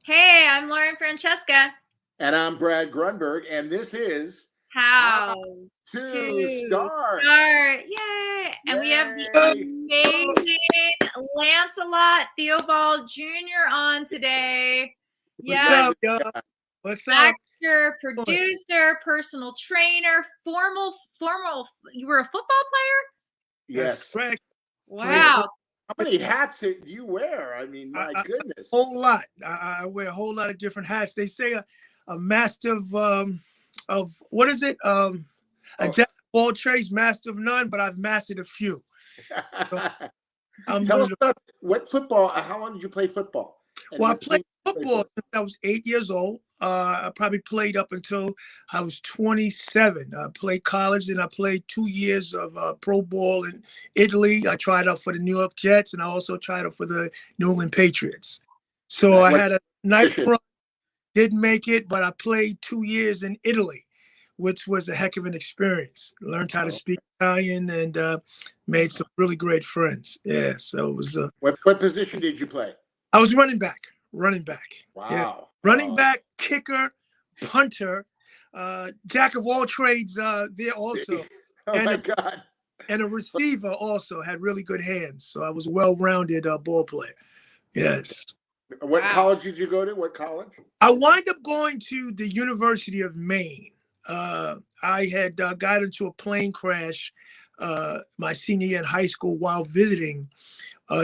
Hey, I'm Lauren Francesca. And I'm Brad Grunberg, and this is How How to to Start. start. Yay. And we have the Yay! amazing Lancelot Theobald Jr. on today. What's Yes, up, y'all? What's up? actor, producer, personal trainer, you were a football player? That's Yes. correct. Wow. How many hats do you wear? I mean, my goodness. A whole lot. I wear a whole lot of different hats. They say a master of what is it? A jack of all trades, master of none, but I've mastered a few. So Tell us about what football. How long did you play football? Well, I played football since I was 8 years old. I probably played up until I was 27. I played college, and I played 2 years of pro ball in Italy. I tried out for the New York Jets, and I also tried out for the New England Patriots. So I had a nice run. Didn't make it, but I played 2 years in Italy, which was a heck of an experience. Learned how to speak Italian and made some really great friends. Yeah, so it was. What position did you play? I was running back. Wow. Yeah. Running back, kicker, punter, jack of all trades there also. My God. And a receiver also, had really good hands. So I was a well-rounded ball player. Yes. What college did you go to? What college? I wind up going to the University of Maine. I had got into a plane crash my senior year in high school while visiting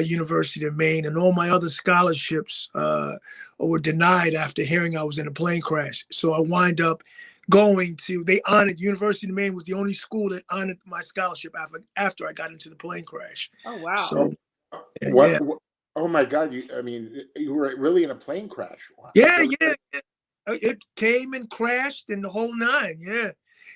University of Maine, and all my other scholarships were denied after hearing I was in a plane crash. So I wind up going to, they honored, University of Maine was the only school that honored my scholarship after I got into the plane crash. Oh, wow. So, what? Oh my God! You were really in a plane crash. Wow. Yeah. It came and crashed and the whole nine. Yeah.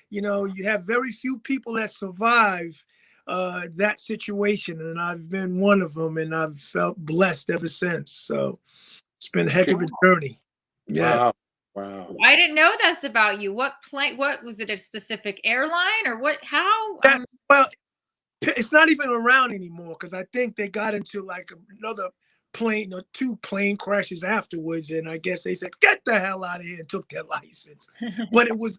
You know, you have very few people that survive that situation, and I've been one of them, and I've felt blessed ever since. So it's been a heck of a journey. Yeah. Wow. I didn't know this about you. What plane? What was it? A specific airline or what? How? Well, it's not even around anymore because I think they got into like another plane or 2 plane crashes afterwards, and I guess they said, "Get the hell out of here," and took their license. But it was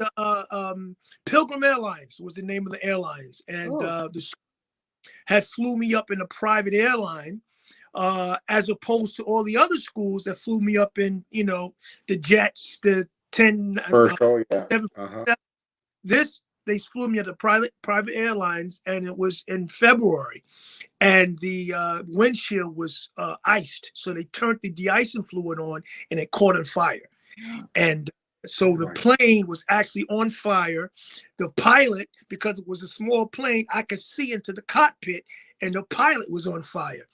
Pilgrim Airlines was the name of the airlines, and the had flew me up in a private airline, as opposed to all the other schools that flew me up in, you know, the jets, the 10. This they flew me at the private airlines, and it was in February, and the windshield was iced, so they turned the de-icing fluid on, and it caught on fire, and so the plane was actually on fire. The pilot, because it was a small plane, I could see into the cockpit, and the pilot was on fire.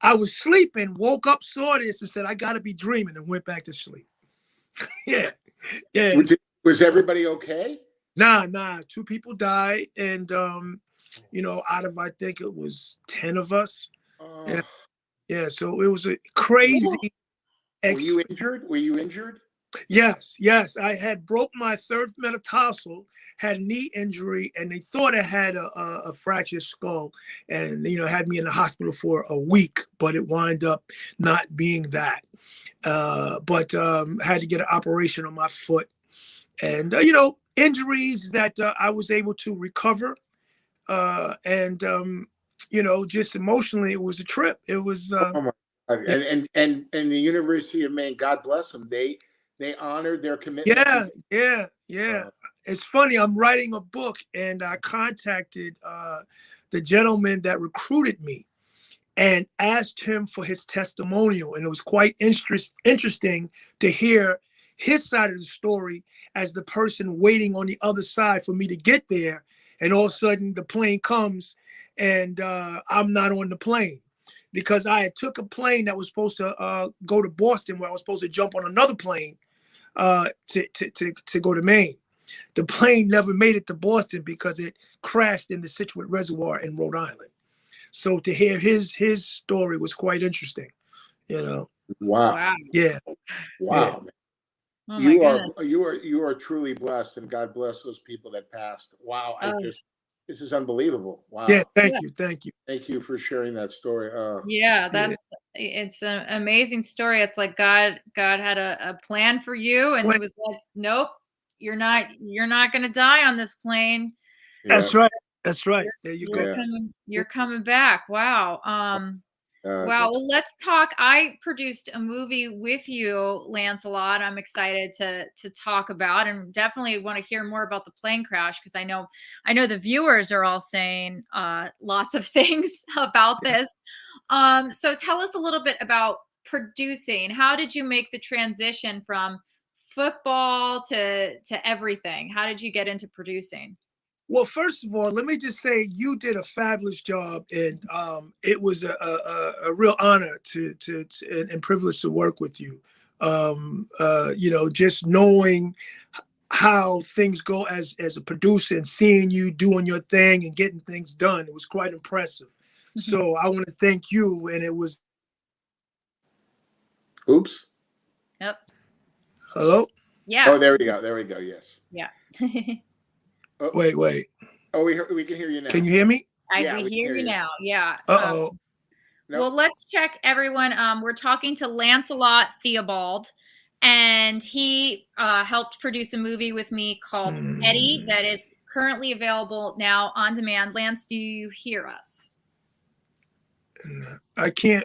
I was sleeping, woke up, saw this, and said, "I got to be dreaming," and went back to sleep. Yeah. Was everybody okay? Nah. 2 people died, and you know, out of, I think it was 10 of us. Yeah. So it was a crazy. Were you injured? Yes. I had broke my 3rd metatarsal, had knee injury, and they thought I had a fractured skull, and you know, had me in the hospital for a week, but it wound up not being that. But had to get an operation on my foot, and you know, injuries that I was able to recover, and you know, just emotionally, it was a trip. It was. And the University of Maine, God bless them, they honored their commitment. Yeah. It's funny. I'm writing a book, and I contacted the gentleman that recruited me and asked him for his testimonial, and it was quite interesting to hear his side of the story as the person waiting on the other side for me to get there, and all of a sudden the plane comes, and I'm not on the plane, because I had took a plane that was supposed to go to Boston, where I was supposed to jump on another plane to go to Maine. The plane never made it to Boston because it crashed in the Scituate Reservoir in Rhode Island. So to hear his story was quite interesting, you know. Wow. Yeah. Wow. Yeah. Oh, you are truly blessed, and God bless those people that passed. Wow. This is unbelievable. Wow. Yeah. Thank you. Thank you for sharing that story. Yeah, that's It's an amazing story. It's like God had a plan for you, and it was like, nope, you're not going to die on this plane. That's right. That's right. There you go. You're coming back. Wow. Wow. Well, let's talk. I produced a movie with you, Lancelot. I'm excited to talk about, and definitely want to hear more about the plane crash, because I know the viewers are all saying lots of things about this. So tell us a little bit about producing. How did you make the transition from football to everything? How did you get into producing? Well, first of all, let me just say you did a fabulous job, and it was a real honor and privilege to work with you. Just knowing how things go as a producer and seeing you doing your thing and getting things done, it was quite impressive. So I want to thank you, and it was. Oops. Yep. Hello? Yeah. Oh, there we go. There we go. Yes. Yeah. Oh. Wait. Oh, we can hear you now. Can you hear me? We hear you now. Yeah. Uh-oh. Well, let's check, everyone. We're talking to Lancelot Theobald, and he helped produce a movie with me called Eddie that is currently available now on demand. Lance, do you hear us? I can't.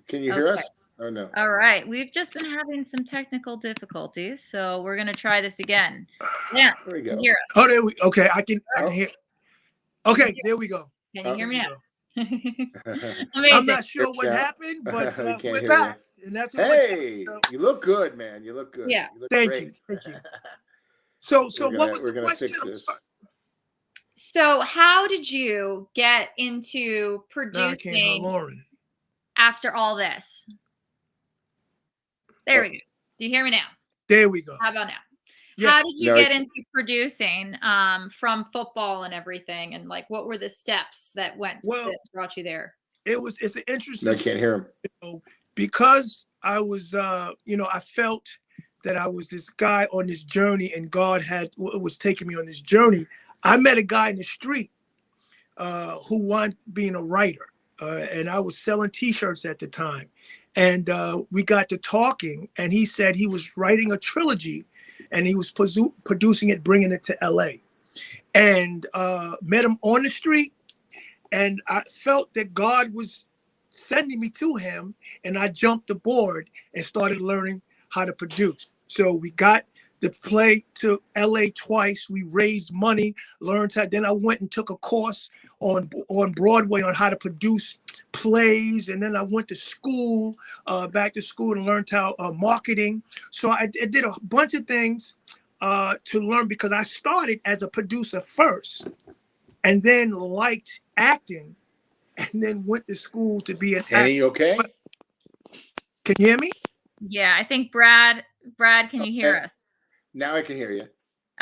Can you hear us? Oh, no. All right. We've just been having some technical difficulties, so we're going to try this again. Lance, There we go. can you hear us? Oh, there we. Okay, I can hear. Okay, there we go. Can you hear me now? Amazing. I'm not sure what happened, but we're back, and that's what. Hey, you look good, man. You look good. Yeah. You look Thank great. you. Thank you. So what was the question? Fix this. So how did you get into producing after all this? There we go. Do you hear me now? There we go. How about now? Yes. How did you get into producing from football and everything? And like, what were the steps that brought you there? It's an interesting. I can't hear him. Because I was, I felt that I was this guy on this journey, and God was taking me on this journey. I met a guy in the street who wanted being a writer, and I was selling T-shirts at the time. And we got to talking, and he said he was writing a trilogy, and he was producing it, bringing it to LA. And met him on the street, and I felt that God was sending me to him, and I jumped aboard and started learning how to produce. So we got the play to LA twice. We raised money, learned how. Then I went and took a course on Broadway on how to produce plays, and then I went to school, back to school, and learned how marketing. So I did a bunch of things to learn, because I started as a producer first, and then liked acting, and then went to school to be an actor. You okay? Can you hear me? Yeah, I think Brad, can you hear us? Now I can hear you.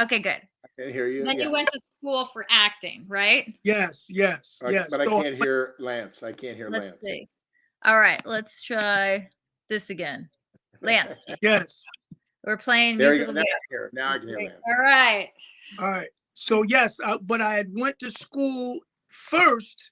Okay, good. I can hear you. So then you went to school for acting, right? Yes. But I can't hear Lance. Let's see. All right, let's try this again. Lance. Yes. We're playing musical guests. Now I can hear Lance. All right. So yes, but I had went to school first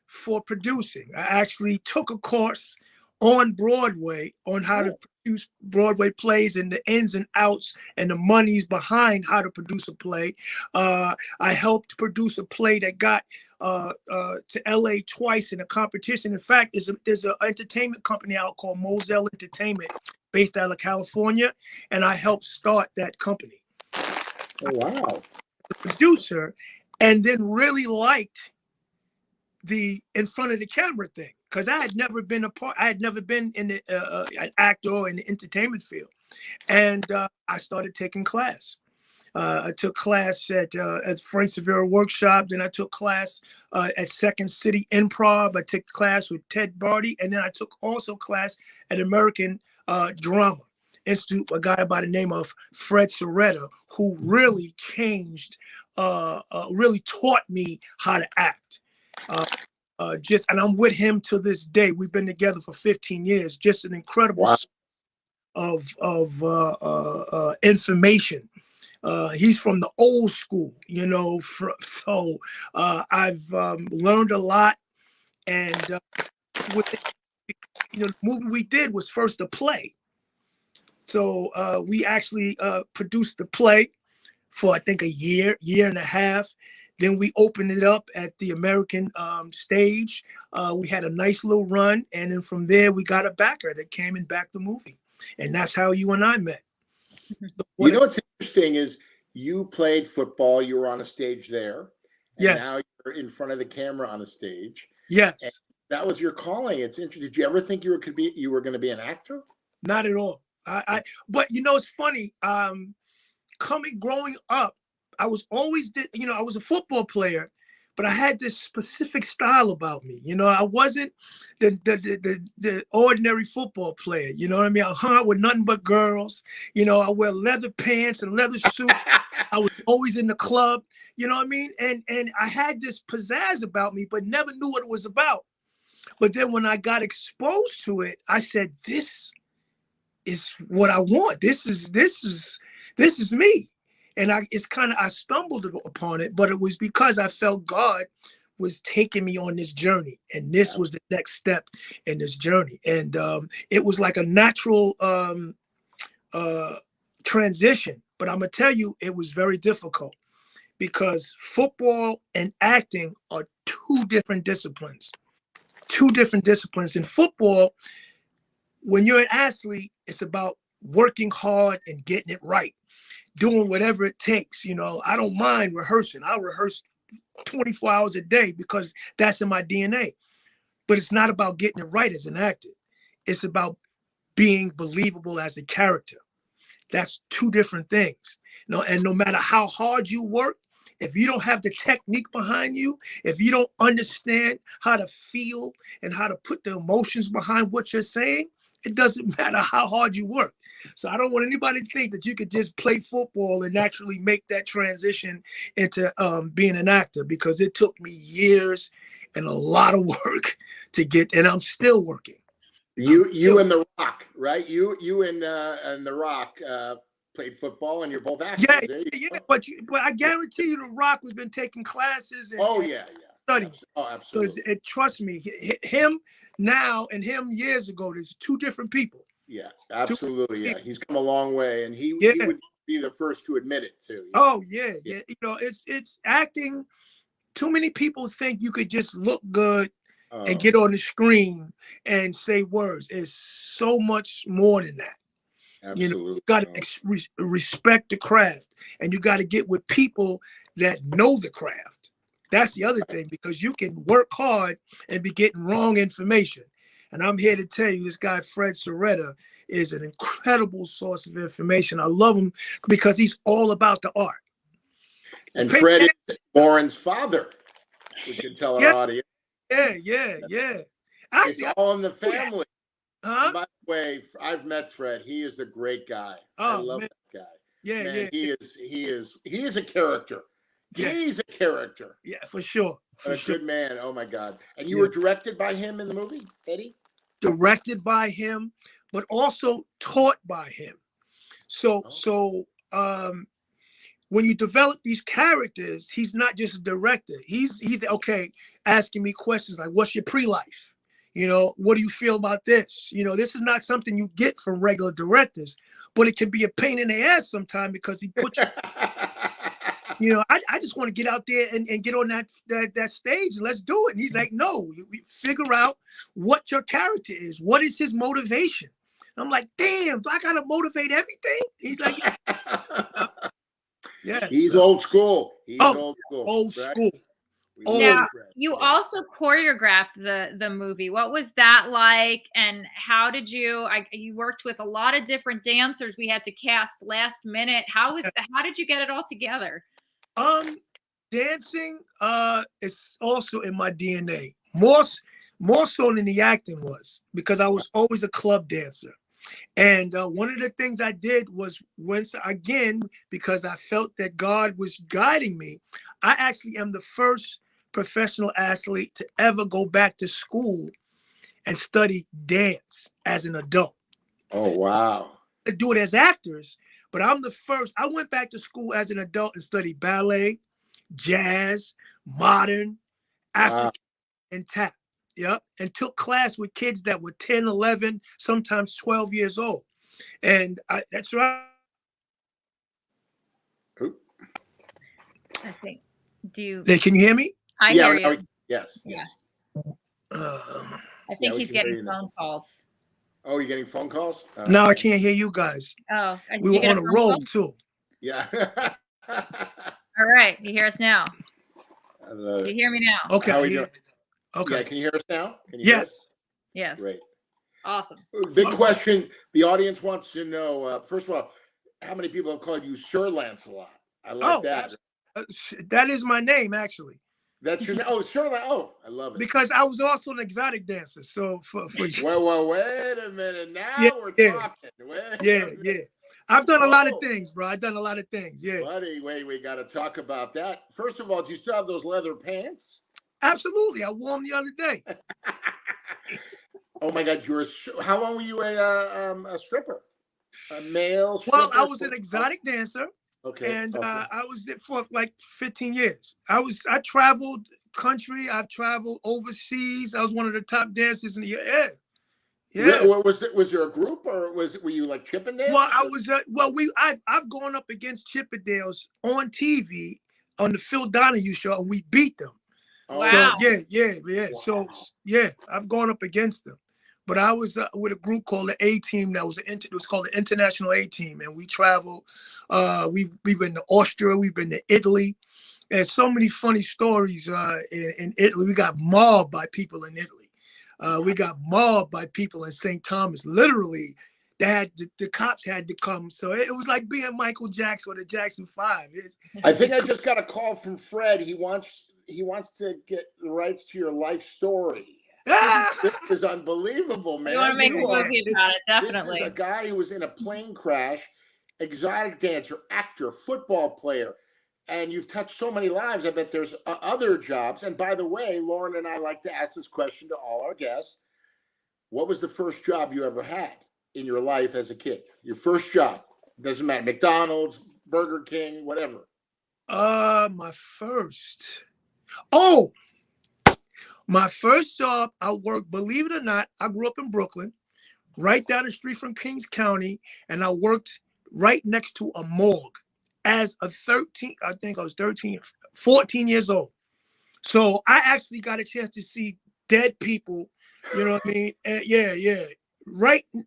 for producing. I actually took a course on Broadway on how to produce Broadway plays, and the ins and outs and the monies behind how to produce a play. I helped produce a play that got to LA twice in a competition. In fact, there's an entertainment company out called Moselle Entertainment based out of California, and I helped start that company. Oh, wow. The producer, and then really liked the in front of the camera thing, because I had never been in the an actor or in the entertainment field, and I started taking class. I took class at Frank Severa Workshop. Then I took class at Second City Improv. I took class with Ted Barty, and then I took also class at American Drama Institute, a guy by the name of Fred Soretta, who really changed, really taught me how to act. And I'm with him to this day. We've been together for 15 years. Just an incredible of information. He's from the old school, so I've learned a lot, and with the movie we did was first a play. So we actually produced the play for, I think, a year and a half. Then we opened it up at the American stage. We had a nice little run. And then from there, we got a backer that came and backed the movie. And that's how you and I met. You know what's interesting is you played football. You were on a stage there. And yes. Now you're in front of the camera on a stage. Yes. And that was your calling. It's interesting. Did you ever think you were going to be an actor? Not at all. But it's funny. Growing up, I was always, I was a football player, but I had this specific style about me. I wasn't the ordinary football player. You know what I mean? I hung out with nothing but girls. I wear leather pants and leather suits. I was always in the club. You know what I mean? And I had this pizzazz about me, but never knew what it was about. But then when I got exposed to it, I said, this is what I want. This is me. And I stumbled upon it, but it was because I felt God was taking me on this journey. And this was the next step in this journey. And it was like a natural transition. But I'm going to tell you, it was very difficult because football and acting are two different disciplines. In football, when you're an athlete, it's about working hard and getting it right, doing whatever it takes. I don't mind rehearsing. I'll rehearse 24 hours a day because that's in my DNA. But it's not about getting it right as an actor. It's about being believable as a character. That's two different things. And no matter how hard you work, if you don't have the technique behind you, if you don't understand how to feel and how to put the emotions behind what you're saying, it doesn't matter how hard you work. So I don't want anybody to think that you could just play football and naturally make that transition into being an actor, because it took me years and a lot of work to get, and I'm still working. You and The Rock, right? You and The Rock played football, and you're both actors. Yeah. But I guarantee you, The Rock has been taking classes. And, studying. Oh, absolutely. Because trust me, him now and him years ago, there's two different people. Yeah, absolutely. Yeah, he's come a long way, and he would be the first to admit it too. Oh yeah. It's acting. Too many people think you could just look good and get on the screen and say words. It's so much more than that. Absolutely. You got to respect the craft, and you got to get with people that know the craft. That's the other thing, because you can work hard and be getting wrong information. And I'm here to tell you, this guy, Fred Soretta, is an incredible source of information. I love him because he's all about the art. And Fred is Warren's father. We can tell our audience. Yeah. Actually, it's all in the family. Huh? By the way, I've met Fred. He is a great guy. I love that guy. Yeah. He is a character. Yeah. He's a character. Yeah, for sure. Good man. Oh my God. And you were directed by him in the movie, Eddie? Directed by him, but also taught by him. So when you develop these characters, he's not just a director. He's asking me questions like, what's your pre-life? What do you feel about this? This is not something you get from regular directors, but it can be a pain in the ass sometimes, because he puts you, I just want to get out there and get on that stage and let's do it. And he's like, no, you figure out what your character is. What is his motivation? I'm like, damn, do I got to motivate everything? He's like, yeah. He's old school. Old school. Now, you also choreographed the movie. What was that like? And how did you worked with a lot of different dancers we had to cast last minute. How did you get it all together? Dancing is also in my DNA. More so than the acting was, because I was always a club dancer. And one of the things I did was, because I felt that God was guiding me, I actually am the first professional athlete to ever go back to school and study dance as an adult. Oh, wow. I do it as actors, but I'm the first. I went back to school as an adult and studied ballet, jazz, modern, African, and tap. Yep. And took class with kids that were 10, 11, sometimes 12 years old. And that's right. I think. Do you? Can you hear me? I hear you. Yes. Yeah. Yes. I think he's getting phone calls. Oh, you're getting phone calls? No, I can't hear you guys. Oh, we were on a roll too. Yeah. All right. Do you hear us now? Do you hear me now? Okay. How are we doing? Okay. Yeah, can you hear us now? Can you yes. Hear us? Yes. Great. Awesome. Big question. The audience wants to know, first of all, how many people have called you Sir Lancelot? I like that. That is my name, actually. That's your name? Oh, Sir Lancelot. Oh, I love it. Because I was also an exotic dancer. So for well, wait a minute. Now we're talking. Yeah. I've done a lot of things, bro. I've done a lot of things. Yeah. Buddy, wait, we got to talk about that. First of all, do you still have those leather pants? Absolutely. I wore them the other day. Oh my God, how long were you a stripper? A male stripper? Well, I was an exotic dancer. Okay. And I was there for like 15 years. I traveled country. I've traveled overseas. I was one of the top dancers in the year. Yeah. Was there a group, or were you like Chippendales? Well, I was. I've gone up against Chippendales on TV on the Phil Donahue show, and we beat them. Oh, wow. So yeah. Wow. So yeah, I've gone up against them. But I was with a group called the A Team. It was called the International A Team, and we traveled. We've been to Austria, we've been to Italy, and so many funny stories in Italy. We got mobbed by people in Italy. We got mobbed by people in St. Thomas. Literally, the cops had to come. So it was like being Michael Jackson or the Jackson 5. I think I just got a call from Fred. He wants to get the rights to your life story. This is unbelievable, man. You want to make a movie about it, definitely. This is a guy who was in a plane crash, exotic dancer, actor, football player, and you've touched so many lives. I bet there's other jobs. And by the way, Lauren and I like to ask this question to all our guests. What was the first job you ever had in your life as a kid? Your first job. Doesn't matter. McDonald's, Burger King, whatever. My first. Oh! My first job, I worked, believe it or not, I grew up in Brooklyn, right down the street from Kings County, and I worked right next to a morgue as a 14 years old. So I actually got a chance to see dead people, you know what I mean? Yeah.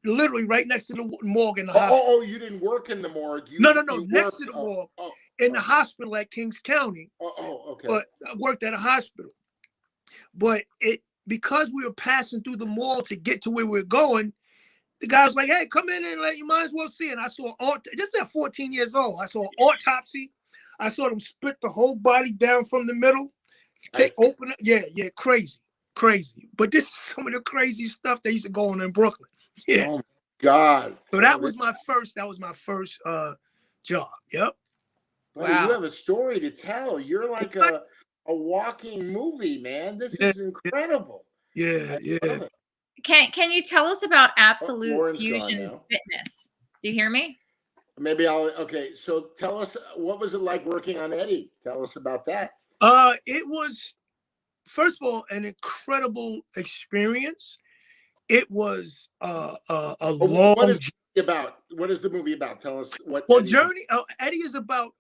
Literally right next to the morgue in the hospital. Oh, you didn't work in the morgue. No, next to the morgue in the hospital at Kings County. Okay. But I worked at a hospital. But because we were passing through the mall to get to where we were going, the guy was like, "Hey, come in and you might as well see." And I saw just at 14 years old, I saw an autopsy. I saw them split the whole body down from the middle. Open it. Yeah, crazy. But this is some of the crazy stuff that used to go on in Brooklyn. Yeah. Oh my God. So that was my first job. Yep. Wow. You have a story to tell. You're like a walking movie, man. This is incredible. Yeah. Can you tell us about Absolute Fusion Fitness? Do you hear me? Maybe okay. So tell us, what was it like working on Eddie? Tell us about that. It was, first of all, an incredible experience. It was a long. What is it about? What is the movie about? Tell us what. Well, Eddie is about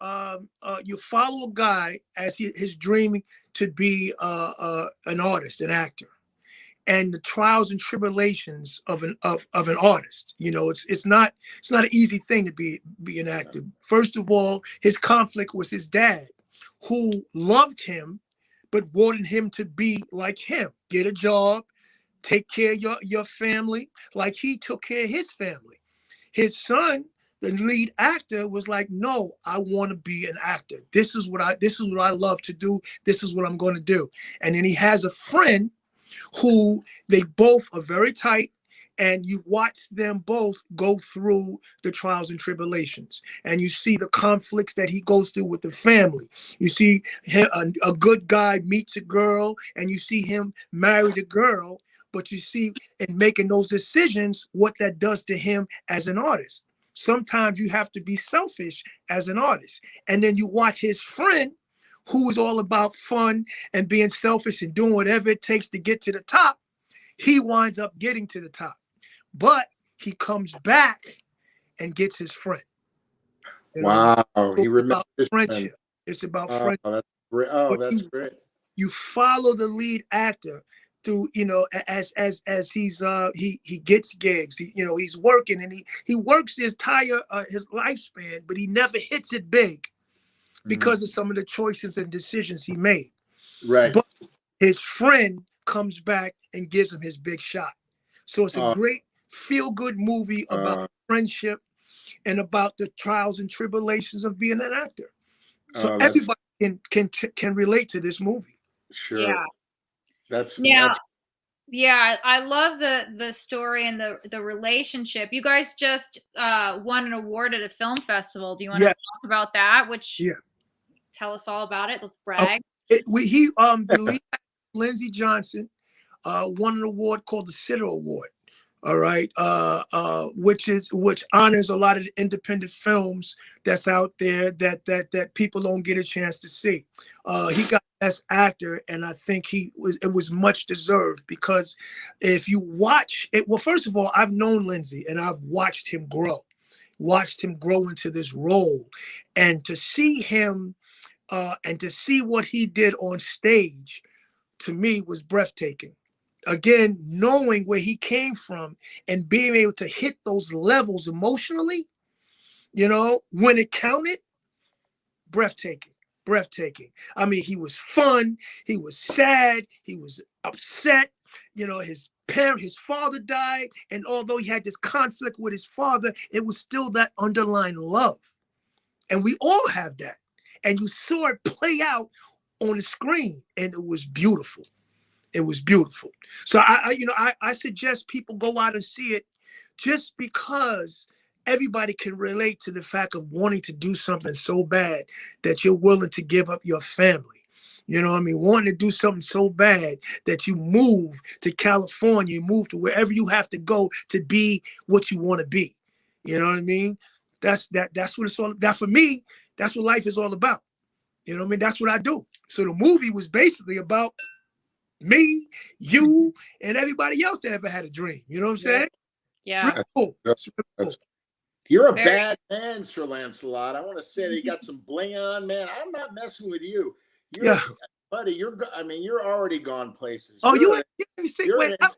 you follow a guy as his dream to be an artist, an actor, and the trials and tribulations of an artist. You know, it's not an easy thing to be an actor. First of all, his conflict was his dad, who loved him, but wanted him to be like him, get a job, take care of your family, like he took care of his family. His son, the lead actor, was like, "No, I want to be an actor. This is what I love to do. This is what I'm going to do." And then he has a friend who they both are very tight, and you watch them both go through the trials and tribulations, and you see the conflicts that he goes through with the family. You see a good guy meets a girl, and you see him marry the girl, but you see in making those decisions what that does to him as an artist. Sometimes you have to be selfish as an artist. And then you watch his friend, who is all about fun and being selfish and doing whatever it takes to get to the top, he winds up getting to the top. But he comes back and gets his friend. You know, Wow, he remembers his friend. friendship. It's about friendship. That's great. Oh, But that's great. You follow the lead actor through, you know, as he's he gets gigs. He's working, and he works his entire his lifespan, but he never hits it big because of some of the choices and decisions he made. Right. But his friend comes back and gives him his big shot. So it's a great feel-good movie about friendship and about the trials and tribulations of being an actor. So everybody can relate to this movie. Sure. Yeah. That's yeah, I love the story and the relationship. You guys just won an award at a film festival. Do you want to talk about that? Tell us all about it. Let's brag. The lead Lindsey Johnson won an award called the Sitter Award. All right, which honors a lot of the independent films that's out there that people don't get a chance to see. He got Best Actor, and I think it was much deserved, because if you watch it, well, first of all, I've known Lindsey and I've watched him grow into this role, and to see him and to see what he did on stage, to me, was breathtaking. Again, knowing where he came from and being able to hit those levels emotionally, when it counted, breathtaking. I mean, he was fun, he was sad, he was upset. His father died, and although he had this conflict with his father, it was still that underlying love. And we all have that. And you saw it play out on the screen, and it was beautiful. It was beautiful. So I suggest people go out and see it, just because everybody can relate to the fact of wanting to do something so bad that you're willing to give up your family. You know what I mean? Wanting to do something so bad that you move to California, you move to wherever you have to go to be what you want to be. You know what I mean? That's what it's all. That for me, that's what life is all about. You know what I mean? That's what I do. So the movie was basically about me, you, and everybody else that ever had a dream. You know what I'm saying? Yeah. Cool. You're a bad man, Sir Lancelot. I want to say that you got some bling on, man. I'm not messing with you. Buddy, you're already gone places. Oh, wait a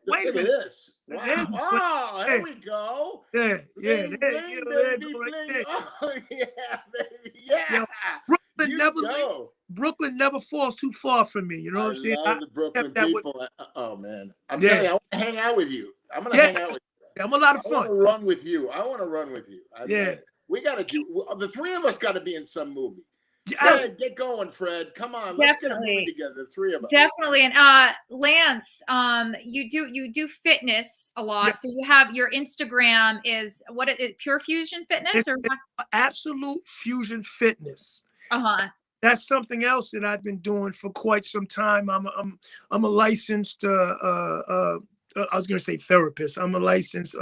look at this. Wow. Oh, there we go. Yeah. Bling, baby, bling. Oh, yeah, baby. Yeah. Brooklyn never falls too far from me. You know what I'm saying? I love the Brooklyn people. Oh, man. I'm telling you, I want to hang out with you. I'm going to hang out with you. I'm a lot of fun. I want to run with you. We got to do, the three of us got to be in some movie. Fred, get going, Fred. Come on, let's get a movie together, the three of us. Definitely. And Lance, you do fitness a lot. So you have your Instagram is Pure Fusion Fitness, or Absolute Fusion Fitness. That's something else that I've been doing for quite some time. I'm a licensed I was going to say therapist. I'm a licensed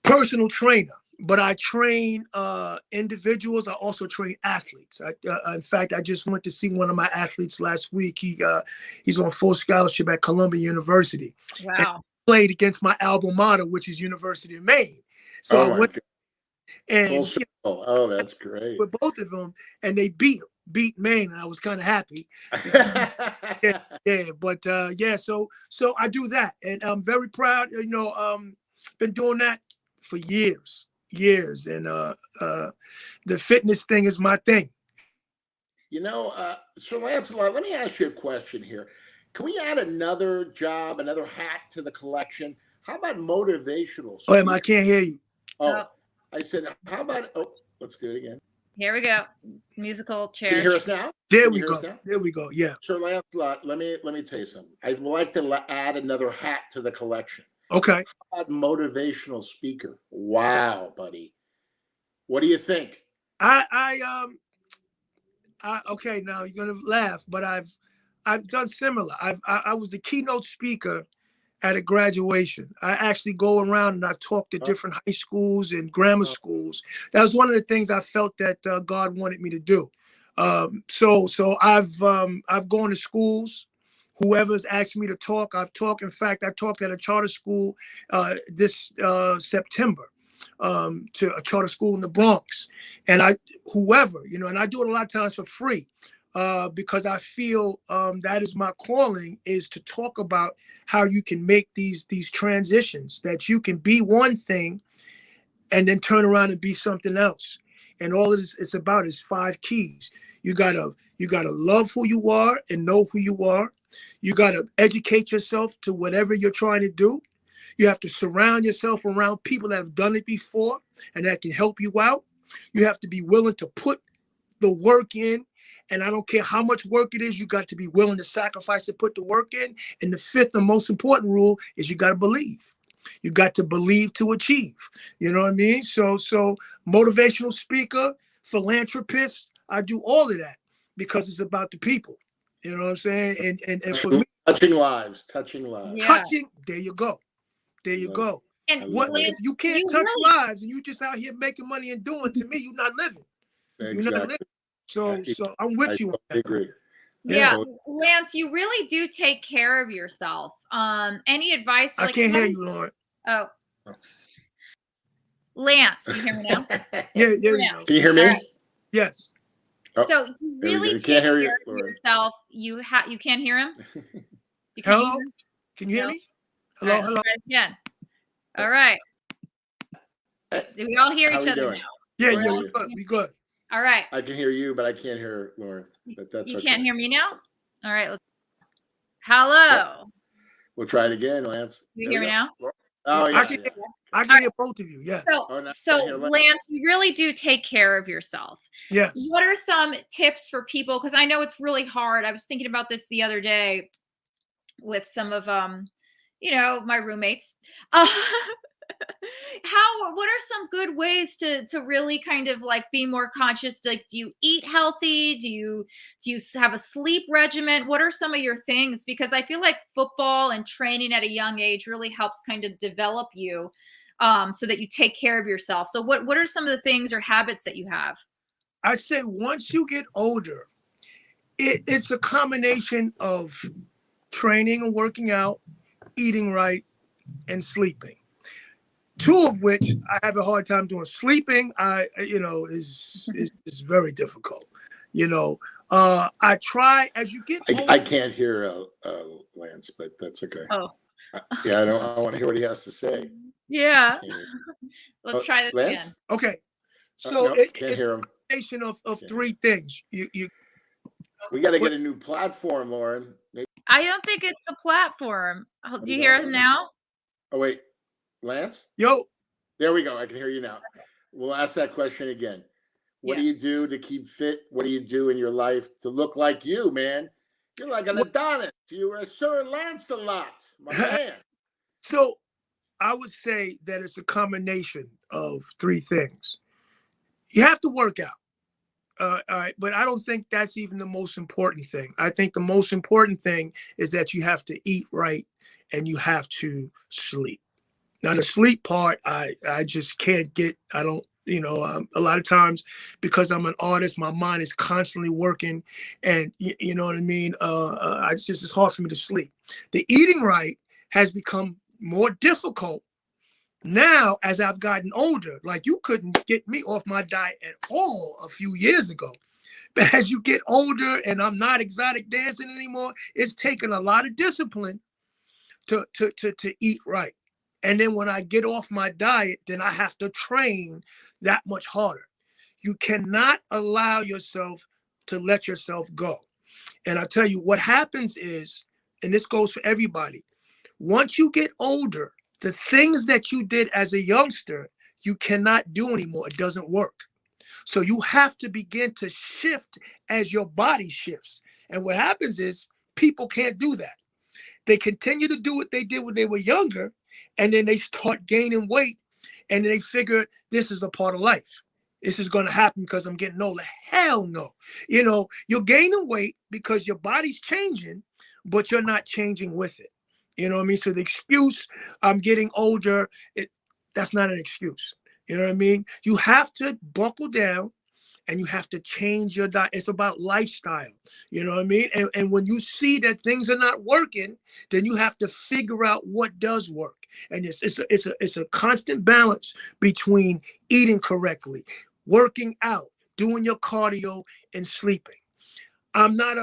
personal trainer. But I train individuals. I also train athletes. In fact, I just went to see one of my athletes last week. He's on full scholarship at Columbia University. Wow! And played against my alma mater, which is University of Maine. So I went and that's great. With both of them, and they beat Maine, and I was kind of happy. But so I do that, and I'm very proud. Been doing that for years, and the fitness thing is my thing. Sir Lancelot, let me ask you a question here. Can we add another job, another hat to the collection? How about motivational? I can't hear you. I said, how about, let's do it again. Here we go. Musical chairs. Can you hear us now? There we go. Yeah. Sir Lancelot, let me tell you something. I'd like to add another hat to the collection. Okay. How about motivational speaker? Wow, buddy. What do you think? Okay, now you're gonna laugh, but I've done similar. I was the keynote speaker at a graduation. I actually go around and I talk to different high schools and grammar schools. That was one of the things I felt that God wanted me to do. So I've gone to schools. Whoever's asked me to talk, I've talked. In fact, I talked at a charter school this September, to a charter school in the Bronx. And whoever, and I do it a lot of times for free, because I feel that is my calling, is to talk about how you can make these transitions, that you can be one thing and then turn around and be something else. And all it's about is 5 keys. You gotta love who you are and know who you are. You gotta educate yourself to whatever you're trying to do. You have to surround yourself around people that have done it before and that can help you out. You have to be willing to put the work in. And I don't care how much work it is, you got to be willing to sacrifice and put the work in. And the 5th and most important rule is you got to believe. You got to believe to achieve. You know what I mean? So motivational speaker, philanthropist, I do all of that because it's about the people. You know what I'm saying? And for me, touching lives. Yeah. There you go. There you go. And if you can't touch lives and you just out here making money and doing, to me, you're not living. Exactly. You're not living. So I'm with you. I agree. Yeah, Lance, you really do take care of yourself. Any advice? I can't hear you, Lauren. Oh, Lance, you hear me now? Yeah. Can you hear me? Right. Yes. So you really take care of yourself. You can't hear him? You can't Hello? hear him? Can you hear me? Hello? Hello? Again. All right. Do we all hear each other now? Yeah, we good. All right. I can hear you, but I can't hear Lauren. But that's you can't hear me now? All right. Hello. We'll try it again, Lance. You hear me now? Oh, yeah. I can hear both of you, yes. So Lance, you really do take care of yourself. Yes. What are some tips for people? Because I know it's really hard. I was thinking about this the other day with some of my roommates. What are some good ways to really kind of like be more conscious? Like, do you eat healthy? Do you have a sleep regimen? What are some of your things? Because I feel like football and training at a young age really helps kind of develop you, so that you take care of yourself. So what are some of the things or habits that you have? I say once you get older, it's a combination of training and working out, eating right, and sleeping. 2 of which I have a hard time doing. Sleeping, is very difficult. I try as you get older. I can't hear Lance, but that's okay. Oh. Yeah, I want to hear what he has to say. Yeah. Let's try this Lance? again. Okay. So no, it's hear him. A combination of 3 things. We got to get a new platform, Lauren. I don't think it's the platform. Do you hear him now? Oh, wait. Lance? Yo. There we go. I can hear you now. We'll ask that question again. What do you do to keep fit? What do you do in your life to look like you, man? You're like an Adonis. You're a Sir Lancelot, my man. So I would say that it's a combination of 3 things. You have to work out. All right, but I don't think that's even the most important thing. I think the most important thing is that you have to eat right and you have to sleep. Now, the sleep part, I just can't get. I don't, a lot of times because I'm an artist, my mind is constantly working, and you know what I mean. It's hard for me to sleep. The eating right has become more difficult now as I've gotten older. Like, you couldn't get me off my diet at all a few years ago. But as you get older and I'm not exotic dancing anymore, it's taken a lot of discipline to eat right. And then when I get off my diet, then I have to train that much harder. You cannot allow yourself to let yourself go. And I tell you what happens is, and this goes for everybody, once you get older, the things that you did as a youngster, you cannot do anymore. It doesn't work. So you have to begin to shift as your body shifts. And what happens is people can't do that. They continue to do what they did when they were younger, and then they start gaining weight, and they figure this is a part of life. This is going to happen because I'm getting older. Hell no. You're gaining weight because your body's changing, but you're not changing with it. You know what I mean? So the excuse, I'm getting older, that's not an excuse. You know what I mean? You have to buckle down and you have to change your diet. It's about lifestyle. You know what I mean? And when you see that things are not working, then you have to figure out what does work. And it's a constant balance between eating correctly, working out, doing your cardio, and sleeping. I'm not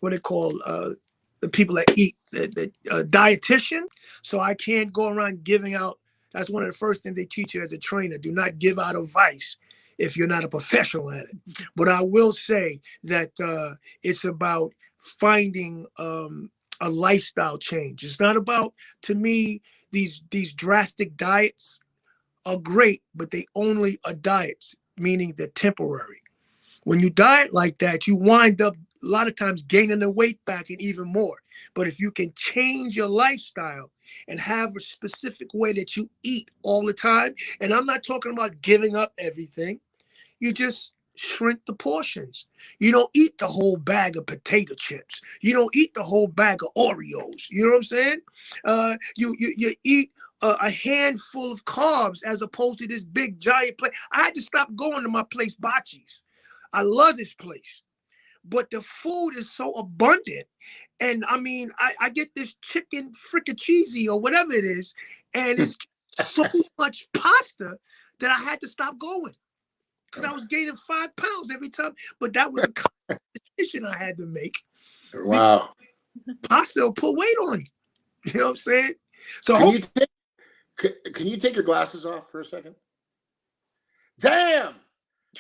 what they call the people that eat, the dietitian. So I can't go around giving out. That's one of the first things they teach you as a trainer. Do not give out advice if you're not a professional at it. But I will say that it's about finding a lifestyle change. It's not about, to me, these drastic diets are great, but they only are diets, meaning they're temporary. When you diet like that, you wind up a lot of times gaining the weight back and even more. But if you can change your lifestyle and have a specific way that you eat all the time, and I'm not talking about giving up everything, you just shrink the portions. You don't eat the whole bag of potato chips. You don't eat the whole bag of Oreos. You know what I'm saying? You eat a handful of carbs as opposed to this big giant plate. I had to stop going to my place, Bocce's. I love this place, but the food is so abundant. And I mean, I get this chicken friccacheese or whatever it is, and it's so much pasta that I had to stop going because I was gaining 5 pounds every time. But that was a decision I had to make. Wow. Pasta will put weight on you. You know what I'm saying? So can you take your glasses off for a second? Damn!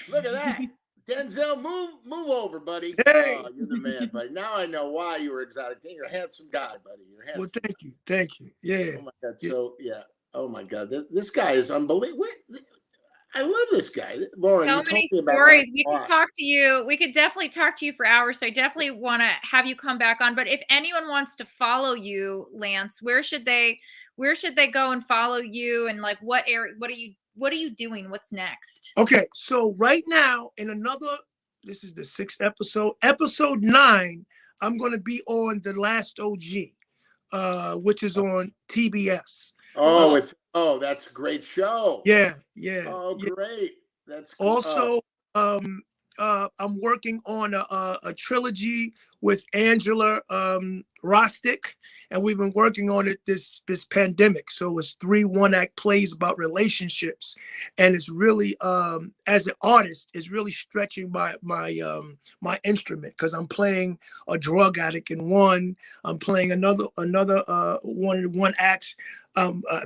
Look at that. Denzel, move over, buddy. Hey. Oh, you're the man, buddy. Now I know why you were exotic. You're a handsome guy, buddy. You're handsome. Well, thank you. Yeah. Oh my God. Yeah. So yeah. Oh my God. This guy is unbelievable. I love this guy, Lauren. So many stories. We could talk to you. We could definitely talk to you for hours. So I definitely want to have you come back on. But if anyone wants to follow you, Lance, where should they go and follow you? And like, what area? What are you doing? What's next? Okay, so right now this is the 6th episode. Episode 9, I'm going to be on The Last OG, which is on TBS. Oh, that's a great show. Yeah. Oh, great. That's cool. Also, I'm working on a trilogy with Angela Rostick, and we've been working on it this pandemic. So it's 3 one-act plays about relationships, and it's really, as an artist, it's really stretching my instrument because I'm playing a drug addict in one. I'm playing another one acts.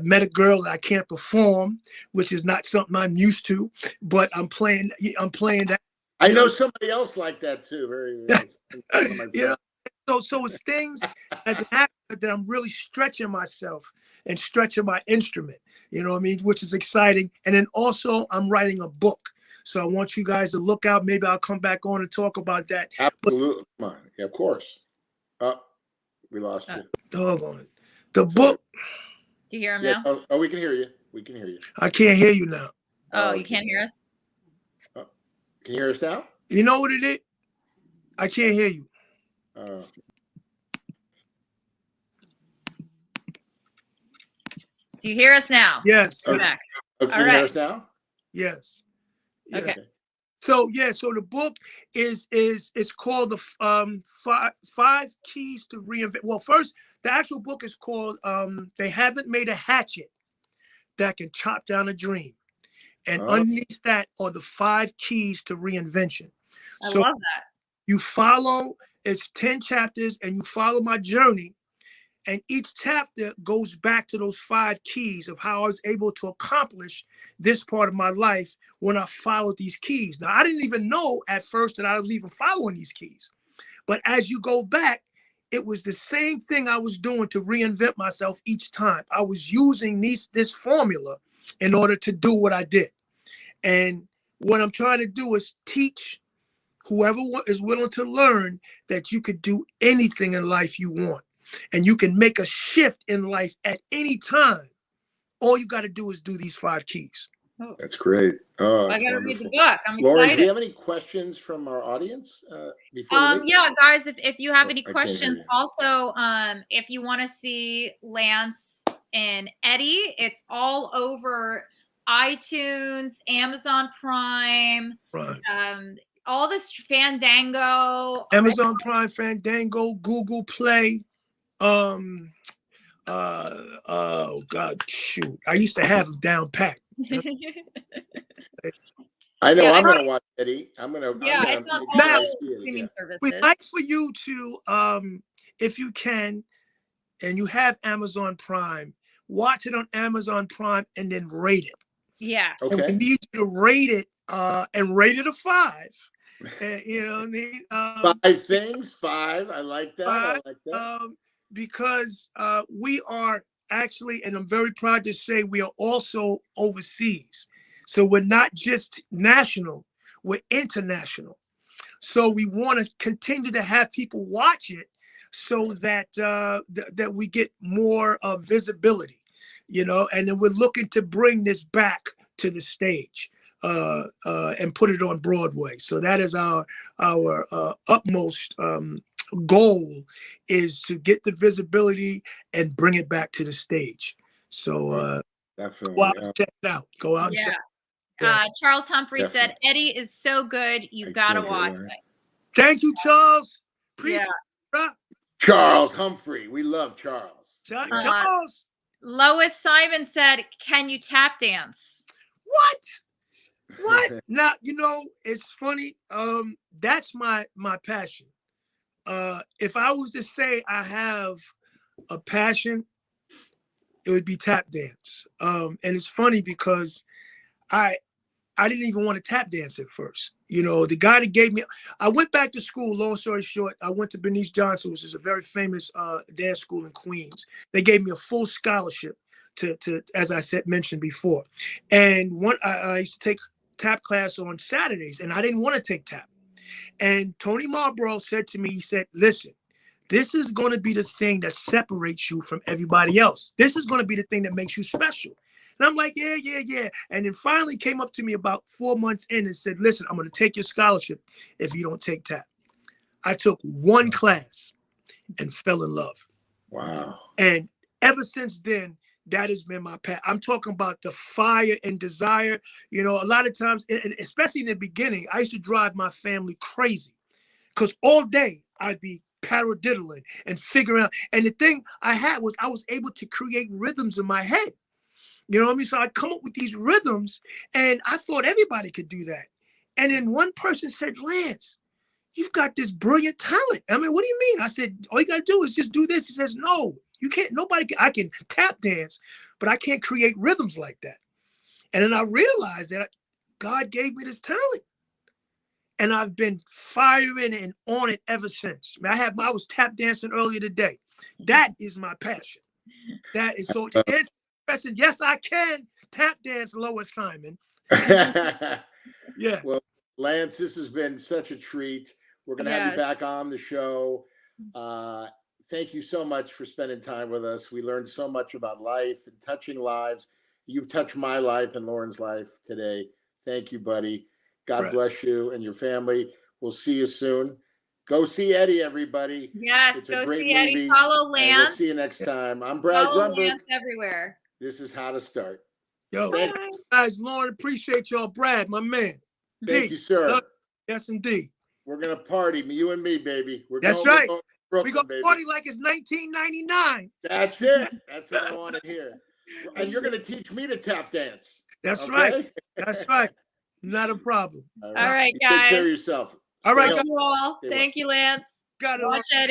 Met a girl that I can't perform, which is not something I'm used to, but I'm playing that. I know somebody else like that too. You know, so it's things as an actor that I'm really stretching myself and stretching my instrument, you know what I mean, which is exciting. And then also I'm writing a book. So I want you guys to look out. Maybe I'll come back on and talk about that. Absolutely. Come on. Yeah, of course. We lost you. Doggone. The book. Do you hear him now? Oh, we can hear you. We can hear you. I can't hear you now. Oh, you can't hear us? Can you hear us now? You know what it is? I can't hear you. Do you hear us now? Yes. Come back. Can you hear us now? Yes. Yeah. Okay. So the book is called the 5 Keys to Reinvent. Well, first, the actual book is called They Haven't Made a Hatchet That Can Chop Down a Dream. And underneath that are the 5 keys to reinvention. I love that. You follow, it's 10 chapters, and you follow my journey. And each chapter goes back to those 5 keys of how I was able to accomplish this part of my life when I followed these keys. Now, I didn't even know at first that I was even following these keys. But as you go back, it was the same thing I was doing to reinvent myself each time. I was using this formula in order to do what I did. And what I'm trying to do is teach whoever is willing to learn that you could do anything in life you want. And you can make a shift in life at any time. All you got to do is do these 5 keys. Oh. That's great. Oh, I got to read the book. I'm Lauren, excited. do you have any questions from our audience? Yeah, guys, if you have any questions, also, if you want to see Lance and Eddie, it's all over iTunes, Amazon Prime, Right. all this Fandango, Amazon Prime, Fandango, Google Play. Oh God, shoot! I used to have them down packed. I know. Yeah, I'm gonna watch Eddie. yeah, it's on all Now, the streaming we'd services. like for you to, if you can, and you have Amazon Prime, watch it on Amazon Prime and then rate it. Yeah. And we Okay. need you to rate it and rate it a 5. You know what I mean? 5 things, 5. I like that. I like that. Because we are actually, and I'm very proud to say, we are also overseas. So we're not just national, we're international. So we want to continue to have people watch it so that that we get more visibility, you know, and then we're looking to bring this back to the stage and put it on Broadway. So that is our utmost goal, is to get the visibility and bring it back to the stage. So Definitely. go out and check it out. Go out and check it out. Yeah. Charles Humphrey Definitely. said, Eddie is so good. You've got to watch it. Thank you, Charles. Appreciate it. Charles Humphrey. We love Charles. Charles. Lois Simon said, can you tap dance? What? Now, you know, it's funny. That's my passion. If I was to say I have a passion, it would be tap dance. And it's funny because I didn't even want to tap dance at first. You know, the guy that gave me, I went back to school, long story short, I went to Bernice Johnson, which is a very famous dance school in Queens. They gave me a full scholarship to as I mentioned before. And I used to take tap class on Saturdays, and I didn't want to take tap. And Tony Marlborough said to me, he said, listen, this is going to be the thing that separates you from everybody else. This is going to be the thing that makes you special. And I'm like, yeah. And then finally came up to me about 4 months in and said, listen, I'm going to take your scholarship if you don't take tap. I took one class and fell in love. Wow. And ever since then, that has been my path. I'm talking about the fire and desire. You know, a lot of times, and especially in the beginning, I used to drive my family crazy because all day I'd be paradiddling and figuring out. And the thing I had was I was able to create rhythms in my head. You know what I mean? So I'd come up with these rhythms, and I thought everybody could do that. And then one person said, Lance, you've got this brilliant talent. I mean, what do you mean? I said, all you got to do is just do this. He says, no, you can't. Nobody can. I can tap dance, but I can't create rhythms like that. And then I realized that God gave me this talent. And I've been firing and on it ever since. I was tap dancing earlier today. That is my passion. That is so. Yes, I can tap dance, Lois Simon. Yes. Well, Lance, this has been such a treat. We're going to have you back on the show. Thank you so much for spending time with us. We learned so much about life and touching lives. You've touched my life and Lauren's life today. Thank you, buddy. God bless you and your family. We'll see you soon. Go see Eddie, everybody. Yes, go see Eddie. Follow Lance. We'll see you next time. I'm Brad Grunberg. Lance everywhere. This is How to Start. Yo, guys, Lauren, appreciate y'all. Brad, my man. Thank you, sir. Yes, indeed. We're going to party, you and me, baby. That's right. We're going to party like it's 1999. That's it. That's what I want to hear. And you're going to teach me to tap dance. That's right. That's right. Not a problem. All right, guys. Take care of yourself. All right, Thank you all. Thank you, Lance. Got it. Watch Eddie.